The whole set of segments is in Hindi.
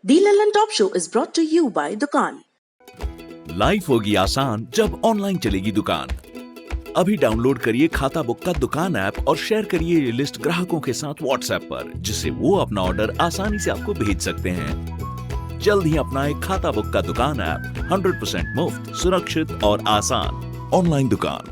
The Lallantop show is brought to you by Dukaan. Life होगी आसान जब ऑनलाइन चलेगी दुकान। अभी डाउनलोड करिए खाता बुक का दुकान ऐप और शेयर करिए ये लिस्ट ग्राहकों के साथ व्हाट्सएप पर, जिससे वो अपना ऑर्डर आसानी से आपको भेज सकते हैं। जल्द ही अपनाएं खाता बुक का दुकान ऐप, 100% मुफ्त, सुरक्षित और आसान ऑनलाइन दुकान।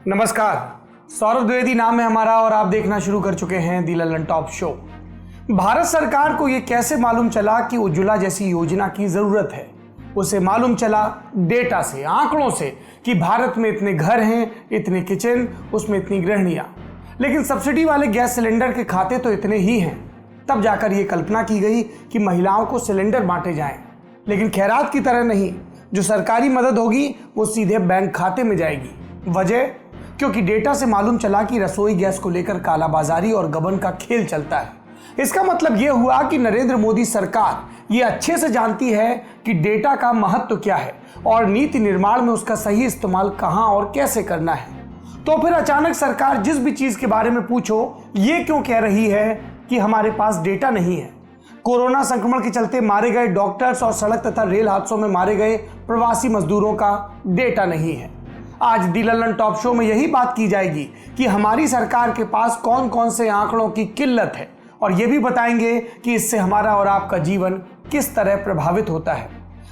नमस्कार, सौरभ द्विवेदी नाम है हमारा और आप देखना शुरू कर चुके हैं दी लल्लन टॉप शो। भारत सरकार को यह कैसे मालूम चला कि उज्ज्वला जैसी योजना की जरूरत है? उसे मालूम चला डेटा से, आंकड़ों से, कि भारत में इतने घर हैं, इतने किचन, उसमें इतनी गृहिणियां, लेकिन सब्सिडी वाले गैस सिलेंडर के खाते तो इतने ही हैं। तब जाकर यह कल्पना की गई कि महिलाओं को सिलेंडर बांटे जाएं, लेकिन खैरात की तरह नहीं। जो सरकारी मदद होगी वो सीधे बैंक खाते में जाएगी। वजह? क्योंकि डेटा से मालूम चला कि रसोई गैस को लेकर कालाबाजारी और गबन का खेल चलता है। इसका मतलब यह हुआ कि नरेंद्र मोदी सरकार ये अच्छे से जानती है कि डेटा का महत्व क्या है और नीति निर्माण में उसका सही इस्तेमाल कहां और कैसे करना है। तो फिर अचानक सरकार जिस भी चीज के बारे में पूछो, ये क्यों कह रही है कि हमारे पास डेटा नहीं है? कोरोना संक्रमण के चलते मारे गए डॉक्टर्स और सड़क तथा रेल हादसों में मारे गए प्रवासी मजदूरों का डेटा नहीं है। आज दी लल्लन टॉप शो में यही बात की जाएगी कि हमारी सरकार के पास कौन कौन से आंकड़ों की किल्लत है, और यह भी बताएंगे कि इससे हमारा और आपका जीवन किस तरह प्रभावित होता है।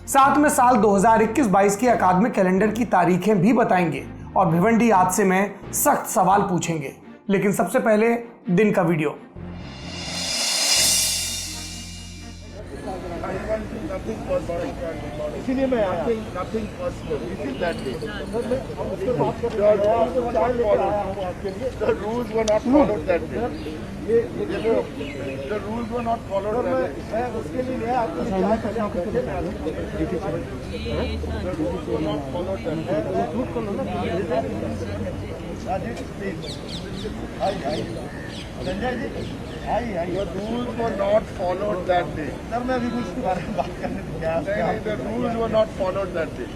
साथ में साल 2021-22 के अकादमिक कैलेंडर की तारीखें भी बताएंगे और भिवंडी हादसे में सख्त सवाल पूछेंगे। लेकिन सबसे पहले दिन का वीडियो। इसीलिए मैं nothing possible that day the rules were not followed that day the rules were not followed that day मैं उसके लिए मैं आपको नॉट फॉलोड दैट डे झूठ कर लो ना Rajesh please Sanjay ji The rules were not followed that day. Sir मैं अभी उसके बारे में बात करने नहीं, the rules were not followed that day.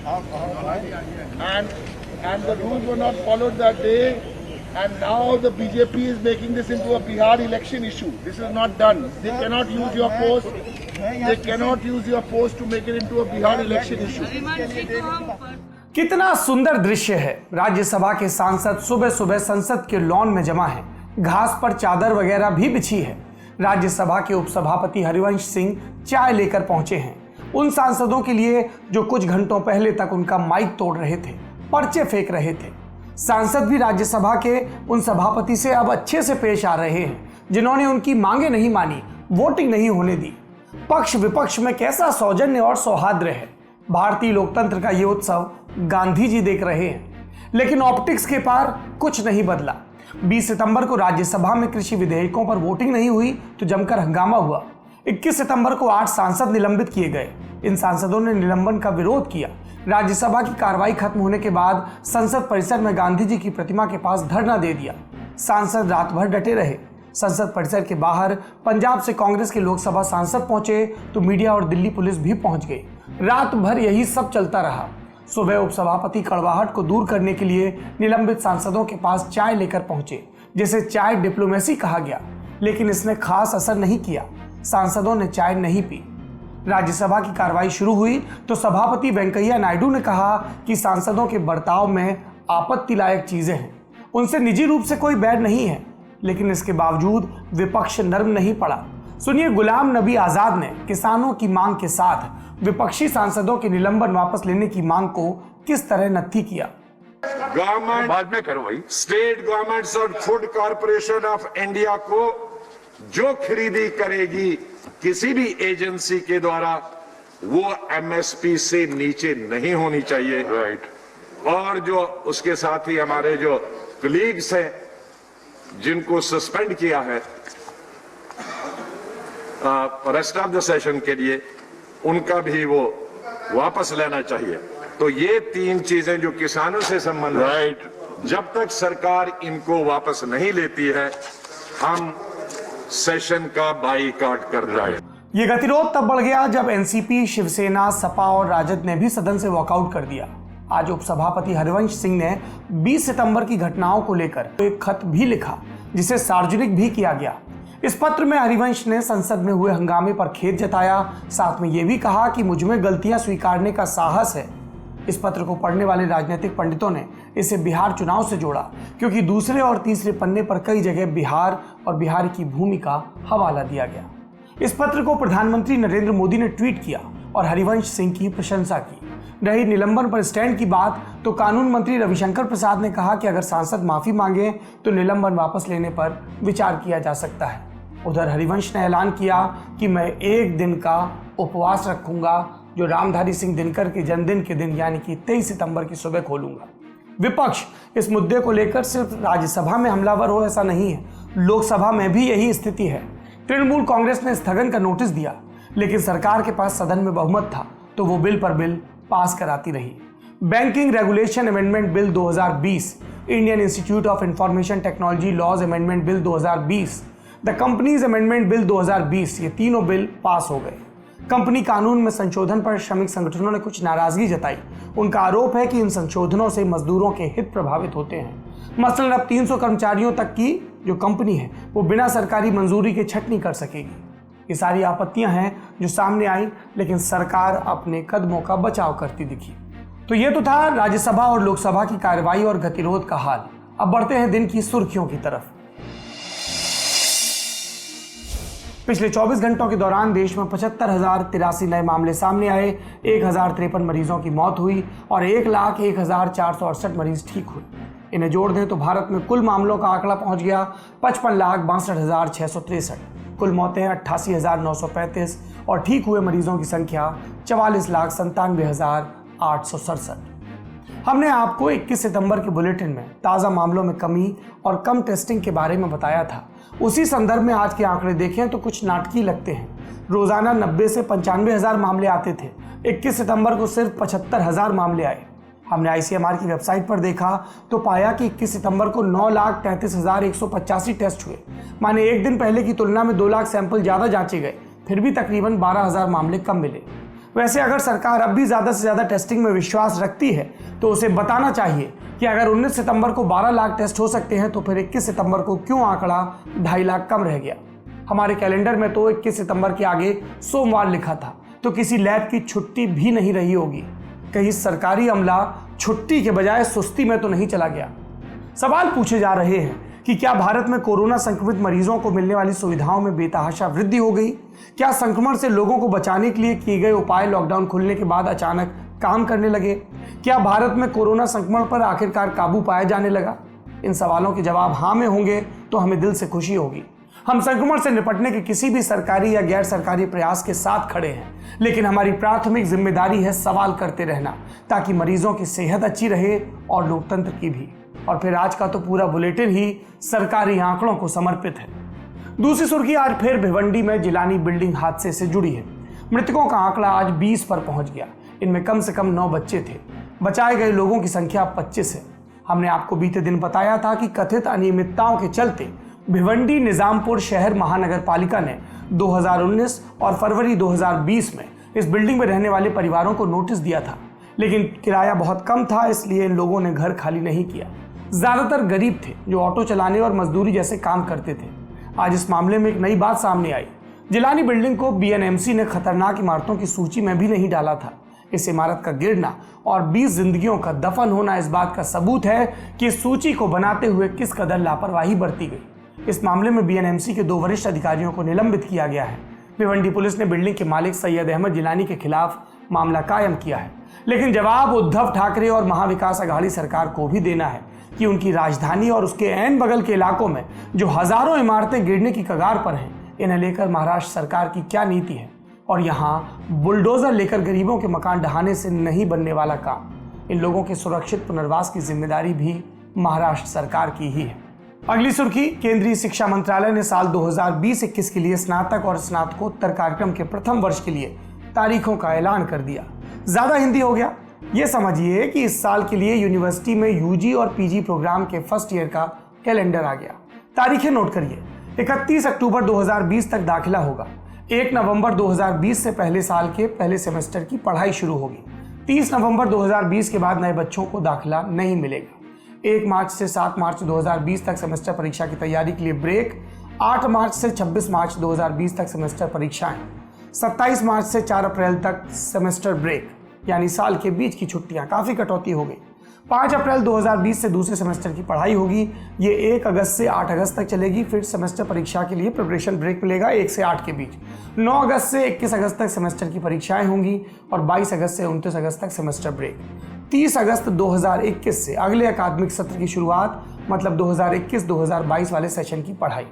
And the rules were not followed that day. And now the BJP is making this into a Bihar election issue. This is not done. They cannot use your post. They cannot use your post to make it into a Bihar election issue. कितना सुंदर दृश्य है। राज्यसभा के सांसद सुबह सुबह संसद के लॉन में जमा हैं। घास पर चादर वगैरह भी बिछी है। राज्यसभा के उपसभापति हरिवंश सिंह चाय लेकर पहुंचे हैं उन सांसदों के लिए जो कुछ घंटों पहले तक उनका माइक तोड़ रहे थे, पर्चे फेंक रहे थे। सांसद भी राज्यसभा के उन सभापति से अब अच्छे से पेश आ रहे हैं जिन्होंने उनकी मांगे नहीं मानी, वोटिंग नहीं होने दी। पक्ष विपक्ष में कैसा सौजन्य और सौहार्द है। भारतीय लोकतंत्र का ये उत्सव गांधी जी देख रहे हैं, लेकिन ऑप्टिक्स के पार कुछ नहीं बदला। 20 सितंबर को राज्यसभा में कृषि विधेयकों पर वोटिंग नहीं हुई तो जमकर हंगामा हुआ। 21 सितंबर को 8 सांसद निलंबित किए गए। इन सांसदों ने निलंबन का विरोध किया। राज्यसभा की कार्रवाई खत्म होने के बाद संसद परिसर में गांधी जी की प्रतिमा के पास धरना दे दिया। सांसद रात भर डटे रहे। संसद परिसर के बाहर पंजाब से कांग्रेस के लोकसभा सांसद पहुंचे तो मीडिया और दिल्ली पुलिस भी पहुंच गई। रात भर यही सब चलता रहा। सुबह उपसभापति कड़वाहट को दूर करने के लिए निलंबित सांसदों के पास चाय लेकर पहुंचे, जिसे चाय डिप्लोमेसी कहा गया, लेकिन इसने खास असर नहीं किया। सांसदों ने चाय नहीं पी। राज्यसभा की कार्रवाई शुरू हुई तो सभापति वेंकैया नायडू ने कहा कि सांसदों के बर्ताव में आपत्ति लायक चीजें हैं। उनसे निजी रूप से कोई बैर नहीं है, लेकिन इसके बावजूद विपक्ष नर्म नहीं पड़ा। सुनिए गुलाम नबी आजाद ने किसानों की मांग के साथ विपक्षी सांसदों के निलंबन वापस लेने की मांग को किस तरह नत्थी किया। गवर्नमेंट बाद में करो भाई। स्टेट गवर्नमेंट्स और फूड कॉर्पोरेशन ऑफ इंडिया को जो खरीदी करेगी किसी भी एजेंसी के द्वारा, वो एमएसपी से नीचे नहीं होनी चाहिए। राइट। और जो उसके साथ ही हमारे जो कलीग्स हैं जिनको सस्पेंड किया है रेस्ट ऑफ द सेशन के लिए, उनका भी वो वापस लेना चाहिए। तो ये 3 चीजें जो किसानों से संबंधित, राइट, जब तक सरकार इनको वापस नहीं लेती है हम सेशन का बाईकाट कर रहे हैं। ये गतिरोध तब बढ़ गया जब एनसीपी, शिवसेना, सपा और राजद ने भी सदन से वॉकआउट कर दिया। आज उपसभापति हरिवंश सिंह ने 20 सितंबर की घटनाओं को लेकर एक खत भी लिखा, जिसे सार्वजनिक भी किया गया। इस पत्र में हरिवंश ने संसद में हुए हंगामे पर खेद जताया, साथ में यह भी कहा कि मुझ में गलतियां स्वीकारने का साहस है। इस पत्र को पढ़ने वाले राजनीतिक पंडितों ने इसे बिहार चुनाव से जोड़ा, क्योंकि दूसरे और तीसरे पन्ने पर कई जगह बिहार और बिहार की भूमि का हवाला दिया गया। इस पत्र को प्रधानमंत्री नरेंद्र मोदी ने ट्वीट किया और हरिवंश सिंह की प्रशंसा की। रही निलंबन पर स्टैंड की बात, तो कानून मंत्री रविशंकर प्रसाद ने कहा कि अगर सांसद माफी मांगे तो निलंबन वापस लेने पर विचार किया जा सकता है। उधर हरिवंश ने ऐलान किया कि मैं 1 दिन का उपवास रखूंगा, जो रामधारी सिंह दिनकर के जन्मदिन के दिन यानी कि 23 सितंबर की सुबह खोलूंगा। विपक्ष इस मुद्दे को लेकर सिर्फ राज्यसभा में हमलावर हो ऐसा नहीं है, लोकसभा में भी यही स्थिति है। तृणमूल कांग्रेस ने स्थगन का नोटिस दिया, लेकिन सरकार के पास सदन में बहुमत था तो वो बिल पर बिल पास कराती रही। Banking regulation amendment bill 2020, Indian institute of information technology laws amendment bill 2020, the companies amendment bill 2020, ये तीनों बिल पास हो गए। कंपनी कानून में संशोधन पर श्रमिक संगठनों ने कुछ नाराजगी जताई। उनका आरोप है कि इन संशोधनों से मजदूरों के हित प्रभावित होते हैं। मसलन अब 300 कर्मचारियों तक की जो कंपनी है वो बिना सरकारी मंजूरी के छटनी कर सकेगी। ये सारी आपत्तियां हैं जो सामने आई, लेकिन सरकार अपने कदमों का बचाव करती दिखी। तो ये तो था राज्यसभा और लोकसभा की कार्रवाई और गतिरोध का हाल। अब बढ़ते हैं दिन की सुर्खियों की तरफ। पिछले 24 घंटों के दौरान देश में 75,083 नए मामले सामने आए, 1,053 मरीजों की मौत हुई और 1,01,468 मरीज ठीक हुए। इन्हें जोड़ दें तो भारत में कुल मामलों का आंकड़ा पहुंच गया 55,62,663। कुल मौतें 88,935 और ठीक हुए मरीजों की संख्या 44,97,867। हमने आपको 21 सितंबर के बुलेटिन में ताज़ा मामलों में कमी और कम टेस्टिंग के बारे में बताया था। उसी संदर्भ में आज के आंकड़े देखें तो कुछ नाटकीय लगते हैं। रोजाना 90 से 95,000 मामले आते थे, 21 सितंबर को सिर्फ 75,000 मामले आए। हमने ICMR की वेबसाइट पर देखा तो पाया कि 21 सितंबर को 9,33,185 टेस्ट हुए, माने एक दिन पहले की तुलना में 2 लाख सैंपल ज़्यादा जांचे गए, फिर भी तकरीबन 12,000 मामले कम मिले। वैसे अगर सरकार अब भी ज़्यादा से ज़्यादा टेस्टिंग में विश्वास रखती है तो उसे बताना चाहिए कि अगर 19 सितंबर को 12 लाख टेस्ट हो सकते हैं तो फिर 21 सितंबर को क्यों आंकड़ा 2.5 लाख कम रह गया। हमारे कैलेंडर में तो 21 सितंबर के आगे सोमवार लिखा था, तो किसी लैब की छुट्टी भी नहीं रही होगी। कहीं सरकारी अमला छुट्टी के बजाय सुस्ती में तो नहीं चला गया। सवाल पूछे जा रहे हैं कि क्या भारत में कोरोना संक्रमित मरीजों को मिलने वाली सुविधाओं में बेतहाशा वृद्धि हो गई? क्या संक्रमण से लोगों को बचाने के लिए किए गए उपाय लॉकडाउन खुलने के बाद अचानक काम करने लगे? क्या भारत में कोरोना संक्रमण पर आखिरकार काबू पाया जाने लगा? इन सवालों के जवाब हाँ में होंगे तो हमें दिल से खुशी होगी। हम संक्रमण से निपटने के किसी भी सरकारी या गैर सरकारी प्रयास के साथ खड़े हैं, लेकिन हमारी प्राथमिक जिम्मेदारी है सवाल करते रहना, ताकि मरीजों की सेहत अच्छी रहे और लोकतंत्र की भी। और फिर आज का तो पूरा बुलेटिन ही सरकारी आंकड़ों को समर्पित है। दूसरी सुर्खी आज फिर भिवंडी में जिलानी बिल्डिंग हादसे से जुड़ी है। मृतकों का आंकड़ा आज 20 पर पहुंच गया। इनमें कम से कम 9 बच्चे थे। बचाए गए लोगों की संख्या 25 है। हमने आपको बीते दिन बताया था कि कथित अनियमितताओं के चलते भिवंडी निजामपुर शहर महानगर पालिका ने 2019 और फरवरी 2020 में इस बिल्डिंग में रहने वाले परिवारों को नोटिस दिया था, लेकिन किराया बहुत कम था, इसलिए इन लोगों ने घर खाली नहीं किया। ज्यादातर गरीब थे जो ऑटो चलाने और मजदूरी जैसे काम करते थे। आज इस मामले में एक नई बात सामने आई। जिलानी बिल्डिंग को BNMC ने खतरनाक इमारतों की सूची में भी नहीं डाला था। इस इमारत का गिरना और 20 जिंदगियों का दफन होना इस बात का सबूत है कि इस सूची को बनाते हुए किस कदर लापरवाही बरती गई। इस मामले में BNMC के 2 वरिष्ठ अधिकारियों को निलंबित किया गया है। भिवंडी पुलिस ने बिल्डिंग के मालिक सैयद अहमद जिलानी के खिलाफ मामला कायम किया है, लेकिन जवाब उद्धव ठाकरे और महाविकास अघाड़ी सरकार को भी देना है कि उनकी राजधानी और उसके ऐन बगल के इलाकों में जो हजारों इमारतें गिरने की कगार पर हैं, इन्हें लेकर महाराष्ट्र सरकार की क्या नीति है। और यहाँ बुलडोजर लेकर गरीबों के मकान ढहाने से नहीं बनने वाला काम। इन लोगों के सुरक्षित पुनर्वास की जिम्मेदारी भी महाराष्ट्र सरकार की ही है। अगली सुर्खी, केंद्रीय शिक्षा मंत्रालय ने साल 2020-21 के लिए स्नातक और स्नातकोत्तर कार्यक्रम के प्रथम वर्ष के लिए तारीखों का ऐलान कर दिया। ज्यादा हिंदी हो गया। ये समझिए कि इस साल के लिए यूनिवर्सिटी में UG और PG प्रोग्राम के फर्स्ट ईयर का कैलेंडर आ गया। तारीखें नोट करिए। 31 अक्टूबर 2020 तक दाखिला होगा। 1 नवंबर 2020 से पहले साल के पहले सेमेस्टर की पढ़ाई शुरू होगी। 30 नवंबर 2020 के बाद नए बच्चों को दाखिला नहीं मिलेगा। 1 मार्च से 7 मार्च 2020 तक सेमेस्टर परीक्षा की तैयारी के लिए ब्रेक। 8 मार्च से 26 मार्च 2020 तक सेमेस्टर परीक्षाएं। 27 मार्च से 4 अप्रैल तक सेमेस्टर ब्रेक, यानी साल के बीच की छुट्टियां, काफ़ी कटौती हो गई। 5 अप्रैल 2020 से दूसरे सेमेस्टर की पढ़ाई होगी। ये 1 अगस्त से 8 अगस्त तक चलेगी। फिर सेमेस्टर परीक्षा के लिए प्रिपरेशन ब्रेक मिलेगा 1 से 8 के बीच। 9 अगस्त से 21 अगस्त तक सेमेस्टर की परीक्षाएं होंगी और 22 अगस्त से 29 अगस्त तक सेमेस्टर ब्रेक। 30 अगस्त 2021 से अगले अकादमिक सत्र की शुरुआत, मतलब 2021-2022 वाले सेशन की पढ़ाई।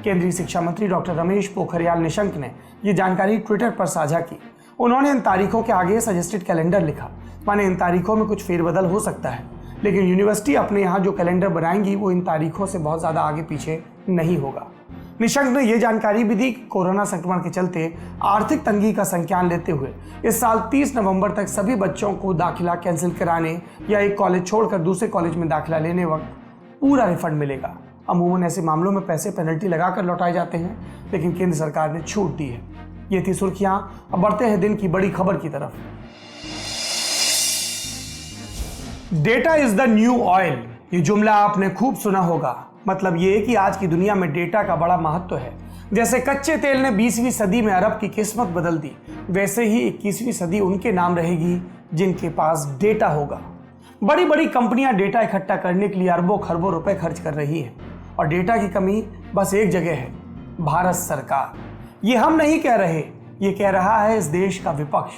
केंद्रीय शिक्षा मंत्री डॉक्टर रमेश पोखरियाल निशंक ने ये जानकारी ट्विटर पर साझा की। उन्होंने इन तारीखों के आगे सजेस्टेड कैलेंडर लिखा, माने इन तारीखों में कुछ फेरबदल हो सकता है, लेकिन यूनिवर्सिटी अपने यहाँ जो कैलेंडर बनाएंगी वो इन तारीखों से बहुत ज़्यादा आगे पीछे नहीं होगा। निशंक ने यह जानकारी भी दी कि कोरोना संक्रमण के चलते आर्थिक तंगी का संज्ञान लेते हुए इस साल 30 नवंबर तक सभी बच्चों को दाखिला कैंसिल कराने या एक कॉलेज छोड़कर दूसरे कॉलेज में दाखिला लेने वक्त पूरा रिफंड मिलेगा। अमूमन ऐसे मामलों में पैसे पेनल्टी लगाकर लौटाए जाते हैं, लेकिन केंद्र सरकार ने छूट दी है। ये थी सुर्खियां। अब बढ़ते हैं दिन की बड़ी खबर की तरफ। Data is the new oil, ये जुमला आपने खूब सुना होगा। मतलब ये कि आज की दुनिया में डेटा का बड़ा महत्व है। जैसे कच्चे तेल ने 20वीं सदी में अरब की किस्मत बदल दी, वैसे ही 21वीं सदी उनके नाम रहेगी जिनके पास डेटा होगा। बड़ी बड़ी कंपनियां डेटा इकट्ठा करने के लिए अरबों खरबों रुपए खर्च कर रही हैं, और डेटा की कमी बस एक जगह है, भारत सरकार। ये हम नहीं कह रहे, ये कह रहा है इस देश का विपक्ष।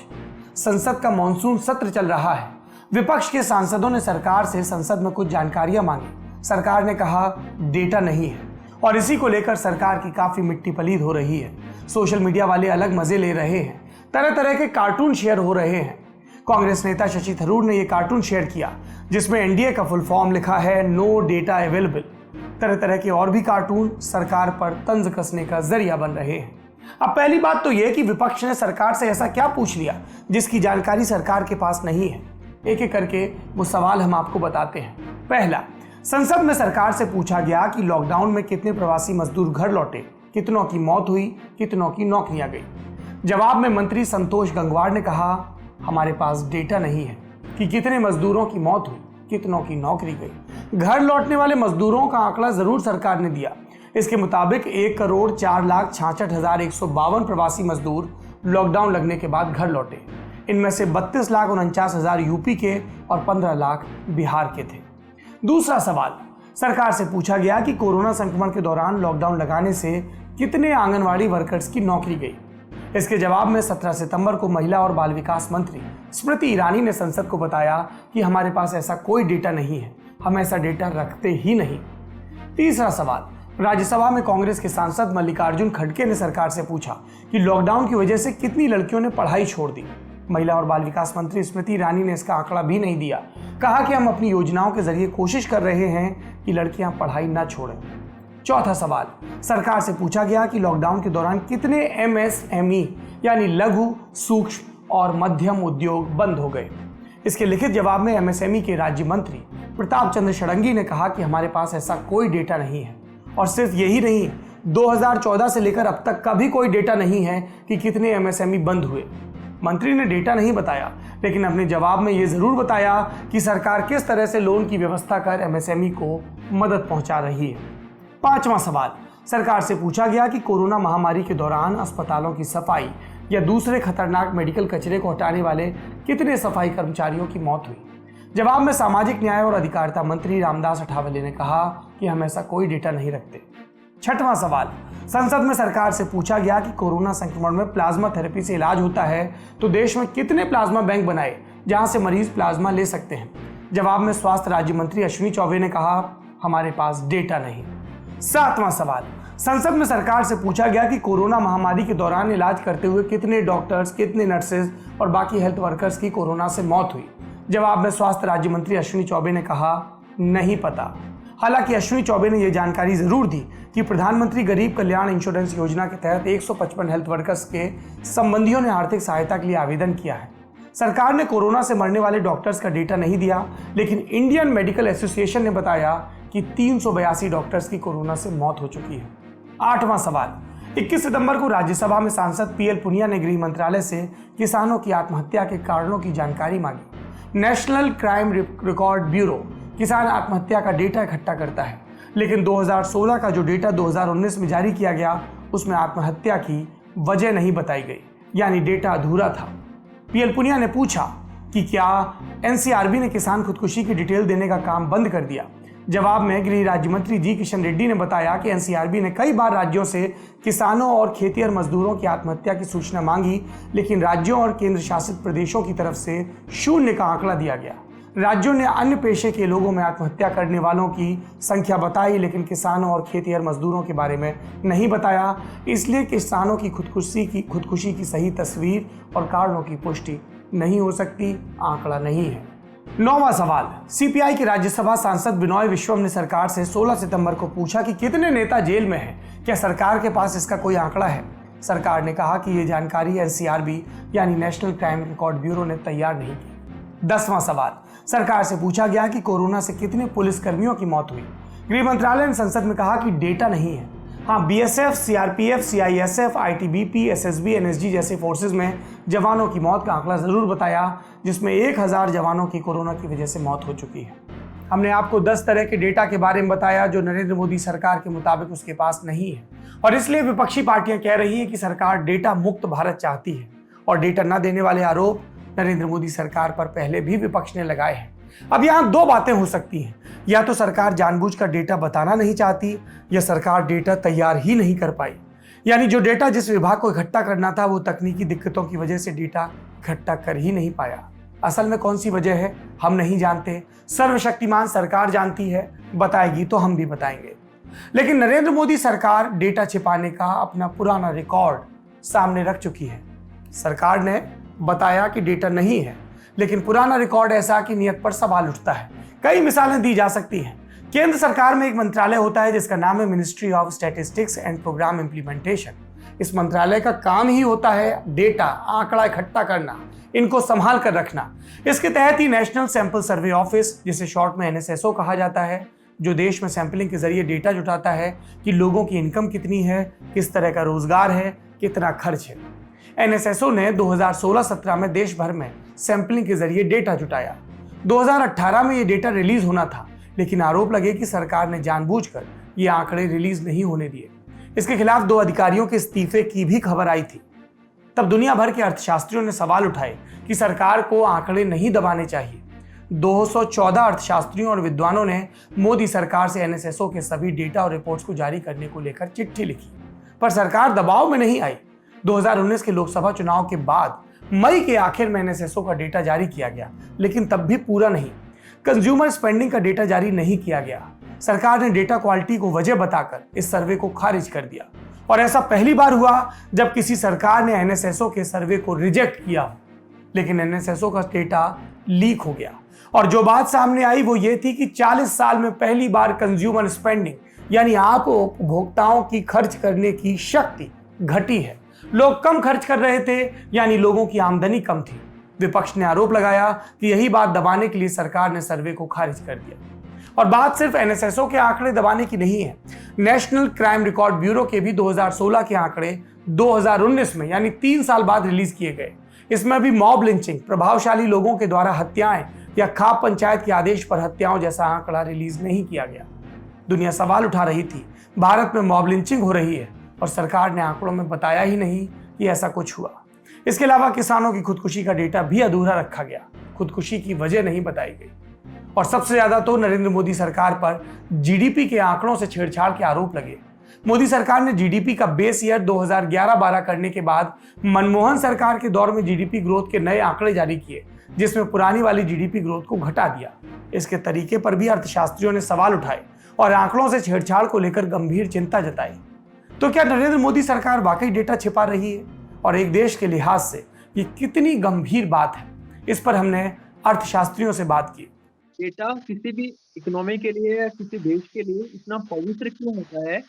संसद का मॉनसून सत्र चल रहा है। विपक्ष के सांसदों ने सरकार से संसद में कुछ जानकारियां मांगी। सरकार ने कहा डेटा नहीं है, और इसी को लेकर सरकार की काफी मिट्टी पलीद हो रही है। सोशल मीडिया वाले अलग मजे ले रहे हैं, तरह तरह के कार्टून शेयर हो रहे हैं। कांग्रेस नेता शशि थरूर ने यह कार्टून शेयर किया जिसमें एनडीए का फुल फॉर्म लिखा है नो डेटा अवेलेबल। तरह तरह के और भी कार्टून सरकार पर तंज कसने का जरिया बन रहे हैं। अब पहली बात तो यह कि विपक्ष ने सरकार से ऐसा क्या पूछ लिया जिसकी जानकारी सरकार के पास नहीं है। एक एक करके वो सवाल हम आपको बताते हैं। पहला, संसद में सरकार से पूछा गया कि लॉकडाउन में कितने प्रवासी मजदूर घर लौटे, कितनों की मौत हुई, कितनों की नौकरियां गई। जवाब में मंत्री संतोष गंगवार ने कहा हमारे पास डेटा नहीं है कि कितने मजदूरों की मौत हुई, कितनों की नौकरी गई। घर लौटने वाले मजदूरों का आंकड़ा जरूर सरकार ने दिया। इसके मुताबिक 1,04,66,152 प्रवासी मजदूर लॉकडाउन लगने के बाद घर लौटे। इनमें से 32,49,000 यूपी के और 15 लाख बिहार के थे। दूसरा सवाल, सरकार से पूछा गया कि कोरोना संक्रमण के दौरान लॉकडाउन लगाने से कितने आंगनवाड़ी वर्कर्स की नौकरी गई। इसके जवाब में 17 सितंबर को महिला और बाल विकास मंत्री स्मृति ईरानी ने संसद को बताया कि हमारे पास ऐसा कोई डेटा नहीं है, हम ऐसा डेटा रखते ही नहीं। तीसरा सवाल, राज्यसभा में कांग्रेस के सांसद मल्लिकार्जुन खड़गे ने सरकार से पूछा कि लॉकडाउन की वजह से कितनी लड़कियों ने पढ़ाई छोड़ दी। महिला और बाल विकास मंत्री स्मृति ईरानी ने इसका आंकड़ा भी नहीं दिया। कहा कि हम अपनी योजनाओं के जरिए कोशिश कर रहे हैं कि लड़कियां पढ़ाई न छोड़ें। चौथा सवाल, सरकार से पूछा गया कि लॉकडाउन के दौरान कितने एमएसएमई यानी लघु, सूक्ष्म और मध्यम उद्योग बंद हो गए। इसके लिखित जवाब में एमएसएमई के राज्य मंत्री प्रताप चंद्र षडंगी ने कहा कि हमारे पास ऐसा कोई डेटा नहीं है, और सिर्फ यही नहीं, 2014 से लेकर अब तक का भी कोई डेटा नहीं है कि कितने एमएसएमई बंद हुए। मंत्री ने डेटा नहीं बताया, लेकिन अपने जवाब में यह जरूर बताया कि सरकार किस तरह से लोन की व्यवस्था कर एमएसएमई को मदद पहुंचा रही है। पांचवां सवाल, सरकार से पूछा गया कि कोरोना महामारी के दौरान अस्पतालों की सफाई या दूसरे खतरनाक मेडिकल कचरे को हटाने वाले कितने सफाई कर्मचारियों की मौत हुई। जवाब में सामाजिक न्याय और अधिकारिता मंत्री रामदास अठावले ने कहा कि हम ऐसा कोई डेटा नहीं रखते। छठवां सवाल, संसद में सरकार से पूछा गया कि कोरोना संक्रमण में प्लाज्मा थेरेपी से इलाज होता है तो देश में कितने प्लाज्मा बैंक बनाए जहां से मरीज प्लाज्मा ले सकते हैं। जवाब में स्वास्थ्य राज्य मंत्री अश्विनी चौबे ने कहा हमारे पास डेटा नहीं। सातवां सवाल, संसद में सरकार से पूछा गया कि कोरोना महामारी के दौरान इलाज करते हुए कितने डॉक्टर्स, कितने नर्सेज और बाकी हेल्थ वर्कर्स की कोरोना से मौत हुई। जवाब में स्वास्थ्य राज्य मंत्री अश्विनी चौबे ने कहा नहीं पता। हालांकि अश्विनी चौबे ने यह जानकारी जरूर दी कि प्रधानमंत्री गरीब कल्याण इंश्योरेंस योजना के तहत 155 हेल्थ वर्कर्स के संबंधियों ने आर्थिक सहायता के लिए आवेदन किया है। सरकार ने कोरोना से मरने वाले डॉक्टर्स का डेटा नहीं दिया, लेकिन इंडियन मेडिकल एसोसिएशन ने बताया कि 382 डॉक्टर्स की कोरोना से मौत हो चुकी है। आठवां सवाल, 21 सितंबर को राज्यसभा में सांसद पीएल पुनिया ने गृह मंत्रालय से किसानों की आत्महत्या के कारणों की जानकारी मांगी। नेशनल क्राइम रिकॉर्ड ब्यूरो किसान आत्महत्या का डेटा इकट्ठा करता है, लेकिन 2016 का जो डेटा 2019 में जारी किया गया उसमें आत्महत्या की वजह नहीं बताई गई, यानी डेटा अधूरा था। पीएल पुनिया ने पूछा कि क्या एनसीआरबी ने किसान खुदकुशी की डिटेल देने का काम बंद कर दिया। जवाब में गृह राज्य मंत्री जी किशन रेड्डी ने बताया कि एनसीआरबी ने कई बार राज्यों से किसानों और खेतिहर मजदूरों की आत्महत्या की सूचना मांगी, लेकिन राज्यों और केंद्र शासित प्रदेशों की तरफ से 0 का आंकड़ा दिया गया। राज्यों ने अन्य पेशे के लोगों में आत्महत्या करने वालों की संख्या बताई, लेकिन किसानों और खेतिहर मजदूरों के बारे में नहीं बताया। इसलिए किसानों की खुदकुशी की सही तस्वीर और कारणों की पुष्टि नहीं हो सकती, आंकड़ा नहीं है। 9वां सवाल, सीपीआई के राज्यसभा सांसद बिनॉय विश्वम ने सरकार से 16 सितंबर को पूछा कि कितने नेता जेल में हैं, क्या सरकार के पास इसका कोई आंकड़ा है। सरकार ने कहा कि ये जानकारी एनसीआरबी यानी नेशनल क्राइम रिकॉर्ड ब्यूरो ने तैयार नहीं की। 10वां सवाल, सरकार से पूछा गया कि कोरोना से कितने पुलिसकर्मियों की मौत हुई। गृह मंत्रालय ने संसद में कहा कि डेटा नहीं है। हाँ, BSF, CRPF, CISF, ITBP, SSB, NSG जैसे फोर्सेज में जवानों की मौत का आंकड़ा जरूर बताया, जिसमें 1000 जवानों की कोरोना की वजह से मौत हो चुकी है। हमने आपको 10 तरह के डेटा के बारे में बताया जो नरेंद्र मोदी सरकार के मुताबिक उसके पास नहीं है, और इसलिए विपक्षी पार्टियां कह रही हैं कि सरकार डेटा मुक्त भारत चाहती है। और डेटा न देने वाले आरोप नरेंद्र मोदी सरकार पर पहले भी विपक्ष ने लगाए हैं। अब यहाँ 2 बातें हो सकती हैं, या तो सरकार जानबूझकर डेटा बताना नहीं चाहती, या सरकार डेटा तैयार ही नहीं कर पाई, यानी जो डेटा जिस विभाग को इकट्ठा करना था वो तकनीकी दिक्कतों की वजह से डेटा इकट्ठा कर ही नहीं पाया। असल में कौन सी वजह है हम नहीं जानते, सर्वशक्तिमान सरकार जानती है, बताएगी तो हम भी बताएंगे। लेकिन नरेंद्र मोदी सरकार डेटा छिपाने का अपना पुराना रिकॉर्ड सामने रख चुकी है। सरकार ने बताया कि डेटा नहीं है, लेकिन पुराना रिकॉर्ड ऐसा कि नियत पर सवाल उठता है। कई मिसालें दी जा सकती हैं। केंद्र सरकार में एक मंत्रालय होता है जिसका नाम है ministry of statistics and programme implementation. इस मंत्रालय का काम ही होता है डेटा, आंकड़ा इकट्ठा करना, इनको संभाल कर रखना। इसके तहत ही नेशनल सैंपल सर्वे ऑफिस, जिसे शॉर्ट में एनएसएसओ कहा जाता है, जो देश में सैंपलिंग के जरिए डेटा जुटाता है कि लोगों की इनकम कितनी है, किस तरह का रोजगार है, कितना खर्च है। एनएसएसओ ने 2016-17 में देश भर में सैंपलिंग के जरिए डेटा जुटाया। 2018 में ये डेटा रिलीज होना था, लेकिन आरोप लगे कि सरकार ने जानबूझकर ये आंकड़े रिलीज नहीं होने दिए। इसके खिलाफ 2 अधिकारियों के इस्तीफे की भी खबर आई थी। तब दुनिया भर के अर्थशास्त्रियों ने सवाल उठाए कि सरकार को आंकड़े नहीं दबाने चाहिए। 214 अर्थशास्त्रियों और विद्वानों ने मोदी सरकार से एनएसएसओ के सभी डेटा और रिपोर्ट्स को जारी करने को लेकर चिट्ठी लिखी, पर सरकार दबाव में नहीं आई। 2019 के लोकसभा चुनाव के बाद मई के आखिर में एनएसएसओ का डेटा जारी किया गया, लेकिन तब भी पूरा नहीं। कंज्यूमर स्पेंडिंग का डेटा जारी नहीं किया गया। सरकार ने डेटा क्वालिटी को वजह बताकर इस सर्वे को खारिज कर दिया, और ऐसा पहली बार हुआ जब किसी सरकार ने एनएसएसओ के सर्वे को रिजेक्ट किया। लेकिन एनएसएसओ का डेटा लीक हो गया, और जो बात सामने आई वो ये थी कि 40 साल में पहली बार कंज्यूमर स्पेंडिंग यानी आप उपभोक्ताओं की खर्च करने की शक्ति घटी है। लोग कम खर्च कर रहे थे, यानी लोगों की आमदनी कम थी। विपक्ष ने आरोप लगाया कि यही बात दबाने के लिए सरकार ने सर्वे को खारिज कर दिया। और बात सिर्फ एनएसएसओ के आंकड़े दबाने की नहीं है। नेशनल क्राइम रिकॉर्ड ब्यूरो के भी 2016 के आंकड़े 2019 में यानी 3 साल बाद रिलीज किए गए। इसमें भी मॉब लिंचिंग, प्रभावशाली लोगों के द्वारा हत्याएं या खाप पंचायत के आदेश पर हत्याओं जैसा आंकड़ा रिलीज नहीं किया गया। दुनिया सवाल उठा रही थी, भारत में मॉब लिंचिंग हो रही है और सरकार ने आंकड़ों में बताया ही नहीं कि ऐसा कुछ हुआ। इसके अलावा किसानों की खुदकुशी का डेटा भी अधूरा रखा गया, खुदकुशी की वजह नहीं बताई गई। और सबसे ज्यादा तो नरेंद्र मोदी सरकार पर जीडीपी के आंकड़ों से छेड़छाड़ के आरोप लगे। मोदी सरकार ने जीडीपी का बेस ईयर 2011-12 करने के बाद मनमोहन सरकार के दौर में जीडीपी ग्रोथ के नए आंकड़े जारी किए, जिसमें पुरानी वाली जीडीपी ग्रोथ को घटा दिया। इसके तरीके पर भी अर्थशास्त्रियों ने सवाल उठाए और आंकड़ों से छेड़छाड़ को लेकर गंभीर चिंता जताई। तो क्या नरेंद्र मोदी सरकार वाकई डेटा छिपा रही है, और एक देश के लिहाज से ये कितनी गंभीर बात है? इस पर हमने अर्थशास्त्रियों से बात की। डेटा किसी भी इकोनॉमी के लिए या किसी देश के लिए इतना पवित्र क्यों होता है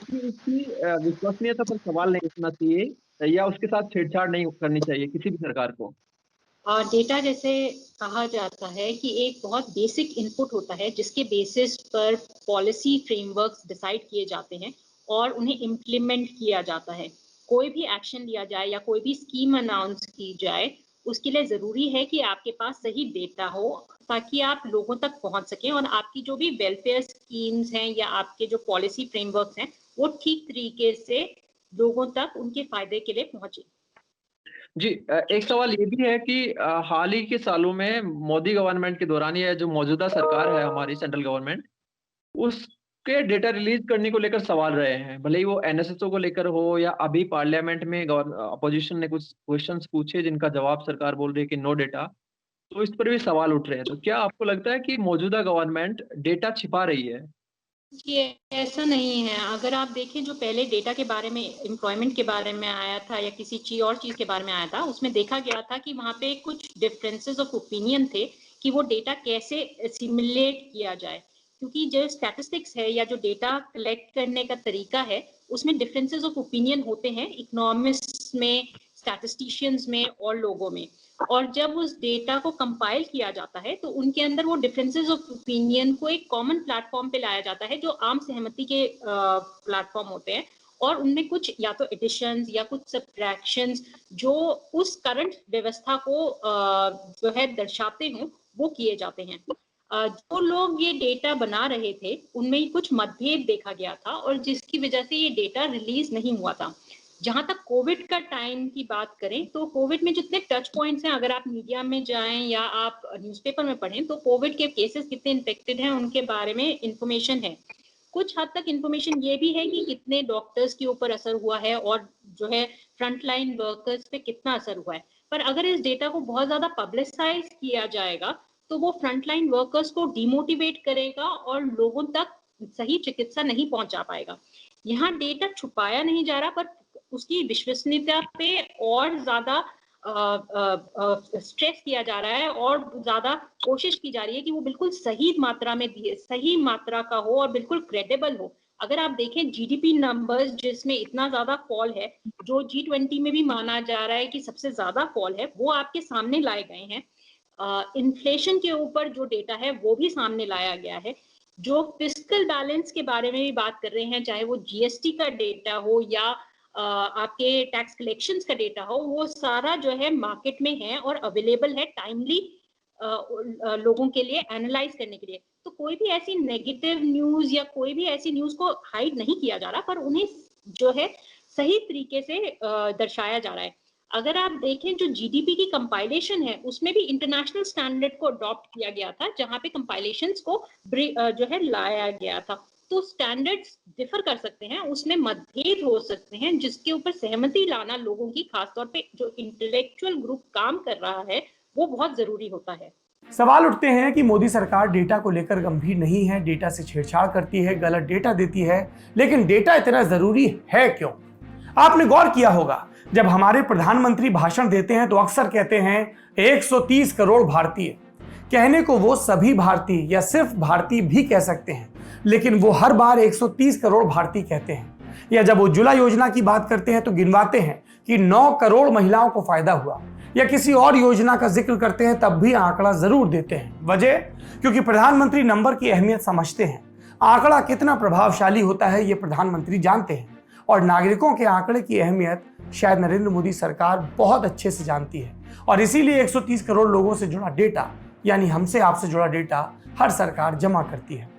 कि उसकी विश्वसनीयता पर सवाल नहीं उठना चाहिए या उसके साथ छेड़छाड़ नहीं करनी चाहिए किसी भी सरकार को। डेटा जैसे कहा जाता है कि एक बहुत बेसिक इनपुट होता है जिसके बेसिस पर पॉलिसी फ्रेमवर्क्स डिसाइड किए जाते हैं और उन्हें इम्प्लीमेंट किया जाता है। कोई भी एक्शन लिया जाए या कोई भी स्कीम अनाउंस की जाए, उसके लिए ज़रूरी है कि आपके पास सही डेटा हो, ताकि आप लोगों तक पहुंच सकें और आपकी जो भी वेलफेयर स्कीम्स हैं या आपके जो पॉलिसी फ्रेमवर्क्स हैं, वो ठीक तरीके से लोगों तक उनके फायदे के लिए पहुंचे। जी, एक सवाल ये भी है कि हाल ही के सालों में मोदी गवर्नमेंट के दौरान या जो मौजूदा सरकार है हमारी सेंट्रल गवर्नमेंट, उसके डेटा रिलीज करने को लेकर सवाल रहे हैं। भले ही वो एनएसएसओ को लेकर हो या अभी पार्लियामेंट में अपोजिशन ने कुछ क्वेश्चंस पूछे जिनका जवाब सरकार बोल रही है कि नो डेटा, तो इस पर भी सवाल उठ रहे हैं। तो क्या आपको लगता है कि मौजूदा गवर्नमेंट डेटा छिपा रही है? ये ऐसा नहीं है। अगर आप देखें, जो पहले डेटा के बारे में, एम्प्लॉयमेंट के बारे में आया था या किसी चीज और चीज के बारे में आया था, उसमें देखा गया था कि वहाँ पे कुछ डिफरेंसेस ऑफ ओपिनियन थे कि वो डेटा कैसे सिमुलेट किया जाए, क्योंकि जो स्टैटिस्टिक्स है या जो डेटा कलेक्ट करने का तरीका है, उसमें डिफरेंसेस ऑफ ओपिनियन होते हैं इकोनॉमिस्ट्स में, स्टैटिस्टिशियंस में और लोगों में। और जब उस डेटा को कंपाइल किया जाता है तो उनके अंदर वो डिफरेंसेस ऑफ ओपिनियन को एक कॉमन प्लेटफॉर्म पे लाया जाता है, जो आम सहमति के प्लेटफॉर्म होते हैं, और उनमें कुछ या तो एडिशंस या कुछ सब्ट्रैक्शंस जो उस करंट व्यवस्था को जो है दर्शाते हों, वो किए जाते हैं। जो लोग ये डेटा बना रहे थे उनमें कुछ मतभेद देखा गया था और जिसकी वजह से ये डेटा रिलीज नहीं हुआ था। जहां तक कोविड का टाइम की बात करें, तो कोविड में जितने टच पॉइंट्स हैं, अगर आप मीडिया में जाएं या आप न्यूज़पेपर में पढ़ें, तो कोविड के केसेस कितने इन्फेक्टेड हैं उनके बारे में इंफॉर्मेशन है। कुछ हद तक इंफॉर्मेशन ये भी है कि कितने डॉक्टर्स के ऊपर असर हुआ है और जो है फ्रंटलाइन वर्कर्स पे कितना असर हुआ है। पर अगर इस डेटा को बहुत ज्यादा पब्लिसाइज किया जाएगा तो वो फ्रंटलाइन वर्कर्स को डिमोटिवेट करेगा और लोगों तक सही चिकित्सा नहीं पहुंचा पाएगा। यहाँ डेटा छुपाया नहीं जा रहा, पर उसकी विश्वसनीयता पे और ज्यादा स्ट्रेस किया जा रहा है और ज्यादा कोशिश की जा रही है कि वो बिल्कुल सही मात्रा में दिए, सही मात्रा का हो और बिल्कुल क्रेडिबल हो। अगर आप देखें जीडीपी नंबर्स जिसमें इतना ज्यादा फॉल है, जो G20 में भी माना जा रहा है कि सबसे ज्यादा फॉल है, वो आपके सामने लाए गए हैं। इन्फ्लेशन के ऊपर जो डेटा है वो भी सामने लाया गया है। जो फिस्कल बैलेंस के बारे में भी बात कर रहे हैं, चाहे वो जीएसटी का डेटा हो या आपके टैक्स कलेक्शंस का डेटा हो, वो सारा जो है मार्केट में है और अवेलेबल है टाइमली लोगों के लिए एनालाइज करने के लिए। तो कोई भी ऐसी नेगेटिव न्यूज या कोई भी ऐसी न्यूज को हाइड नहीं किया जा रहा, पर उन्हें जो है सही तरीके से दर्शाया जा रहा है। अगर आप देखें, जो जीडीपी की कंपाइलेशन है उसमें भी इंटरनेशनल स्टैंडर्ड को अडॉप्ट किया गया था, जहां पे कंपाइलेशंस को जो है लाया गया था। तो स्टैंडर्ड्स डिफर कर सकते हैं, उसमें मतभेद हो सकते हैं, जिसके ऊपर सहमति लाना लोगों की, खासतौर पे जो इंटेलेक्चुअल ग्रुप काम कर रहा है, वो बहुत जरूरी होता है। सवाल उठते हैं कि मोदी सरकार डेटा को लेकर गंभीर नहीं है, डेटा से छेड़छाड़ करती है, गलत डेटा देती है, लेकिन डेटा इतना जरूरी है क्यों? आपने गौर किया होगा, जब हमारे प्रधानमंत्री भाषण देते हैं तो अक्सर कहते हैं 130 करोड़ भारतीय। कहने को वो सभी भारतीय या सिर्फ भारतीय भी कह सकते हैं, लेकिन वो हर बार 130 करोड़ भारतीय कहते हैं। या जब उज्ज्वला योजना की बात करते हैं तो गिनवाते हैं कि 9 करोड़ महिलाओं को फायदा हुआ, या किसी और योजना का जिक्र करते हैं तब भी आंकड़ा जरूर देते हैं। वजह, क्योंकि प्रधानमंत्री नंबर की अहमियत समझते हैं। आंकड़ा कितना प्रभावशाली होता है ये प्रधानमंत्री जानते हैं, और नागरिकों के आंकड़े की अहमियत शायद नरेंद्र मोदी सरकार बहुत अच्छे से जानती है। और इसीलिए 130 करोड़ लोगों से जुड़ा डेटा, यानी हमसे आपसे जुड़ा डेटा, हर सरकार जमा करती है।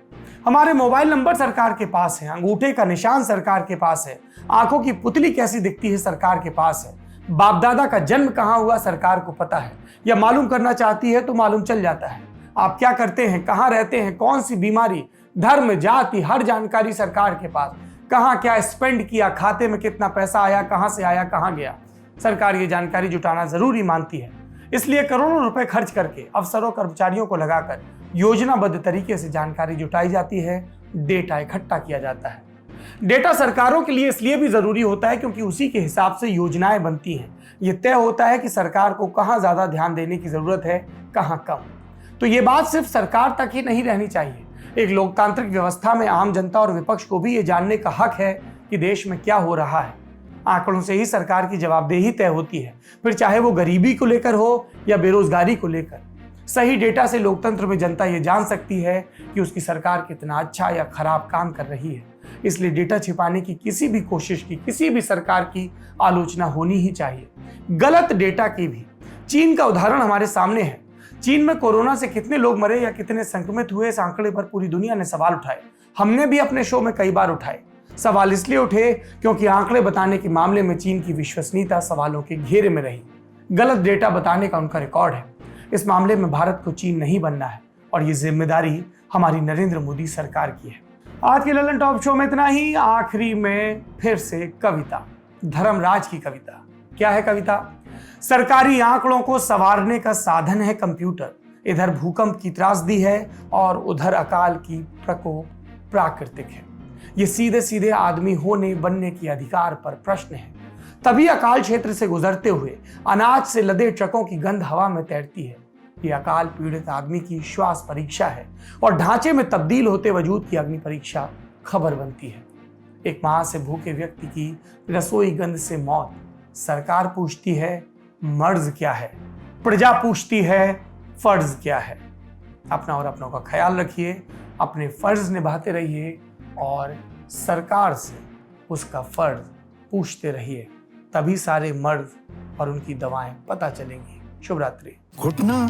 हमारे मोबाइल नंबर सरकार के पास है, अंगूठे का निशान सरकार के पास है, आंखों की पुतली कैसी दिखती है सरकार के पास है, बाप दादा का जन्म कहाँ हुआ सरकार को पता है, या मालूम करना चाहती है तो मालूम चल जाता है। आप क्या करते हैं, कहाँ रहते हैं, कौन सी बीमारी, धर्म, जाति, हर जानकारी सरकार के पास। कहाँ क्या स्पेंड किया, खाते में कितना पैसा आया, कहाँ से आया, कहाँ गया, सरकार ये जानकारी जुटाना जरूरी मानती है। इसलिए करोड़ों रुपए खर्च करके अफसरों कर्मचारियों को लगाकर योजनाबद्ध तरीके से जानकारी जुटाई जाती है, डेटा इकट्ठा किया जाता है। डेटा सरकारों के लिए इसलिए भी जरूरी होता है क्योंकि उसी के हिसाब से योजनाएं बनती हैं। ये तय होता है कि सरकार को कहाँ ज्यादा ध्यान देने की जरूरत है, कहाँ कम। तो ये बात सिर्फ सरकार तक ही नहीं रहनी चाहिए। एक लोकतांत्रिक व्यवस्था में आम जनता और विपक्ष को भी ये जानने का हक है कि देश में क्या हो रहा है। आंकड़ों से ही सरकार की जवाबदेही तय होती है, फिर चाहे वो गरीबी को लेकर हो या बेरोजगारी को लेकर। सही डेटा से लोकतंत्र में जनता ये जान सकती है कि उसकी सरकार कितना अच्छा या खराब काम कर रही है। इसलिए डेटा छिपाने की किसी भी कोशिश की, किसी भी सरकार की आलोचना होनी ही चाहिए। गलत डेटा की भी। चीन का उदाहरण हमारे सामने है। चीन में कोरोना से कितने लोग मरे या कितने संक्रमित हुए, इस आंकड़े पर पूरी दुनिया ने सवाल उठाए। हमने भी अपने शो में कई बार उठाए। सवाल इसलिए उठे क्योंकि आंकड़े बताने के मामले में चीन की विश्वसनीयता सवालों के घेरे में रही। गलत डेटा बताने का उनका रिकॉर्ड है। इस मामले में भारत को चीन नहीं बनना है और ये जिम्मेदारी हमारी नरेंद्र मोदी सरकार की है। आज के ललन टॉप शो में इतना ही। आखिरी में फिर से कविता, धर्मराज की कविता। क्या है कविता? सरकारी आंकड़ों को संवारने का साधन है कंप्यूटर। इधर भूकंप की त्रासदी है और उधर अकाल की प्रकोप प्राकृतिक है। ये सीधे सीधे आदमी होने बनने की अधिकार पर प्रश्न है। तभी अकाल क्षेत्र से गुजरते हुए अनाज से लदे ट्रकों की गंध हवा में तैरती है। ये अकाल पीड़ित आदमी की श्वास परीक्षा है और ढांचे में तब्दील होते वजूद की अग्नि परीक्षा खबर बनती है। एक मां से भूखे व्यक्ति की रसोई गंध से मौत। सरकार पूछती है मर्ज क्या है, प्रजा पूछती है फर्ज क्या है। अपना और अपनों का ख्याल रखिए, अपने फर्ज निभाते रहिए और सरकार से उसका फर्ज पूछते रहिए। तभी सारे मर्ज और उनकी दवाएं पता चलेंगी। शुभ रात्रि। घुटना,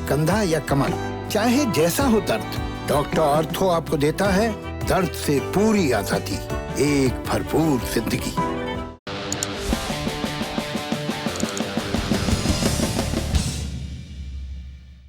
कंधा या कमर, चाहे जैसा हो दर्द, डॉक्टर ऑर्थो आपको देता है दर्द से पूरी आजादी, एक भरपूर जिंदगी।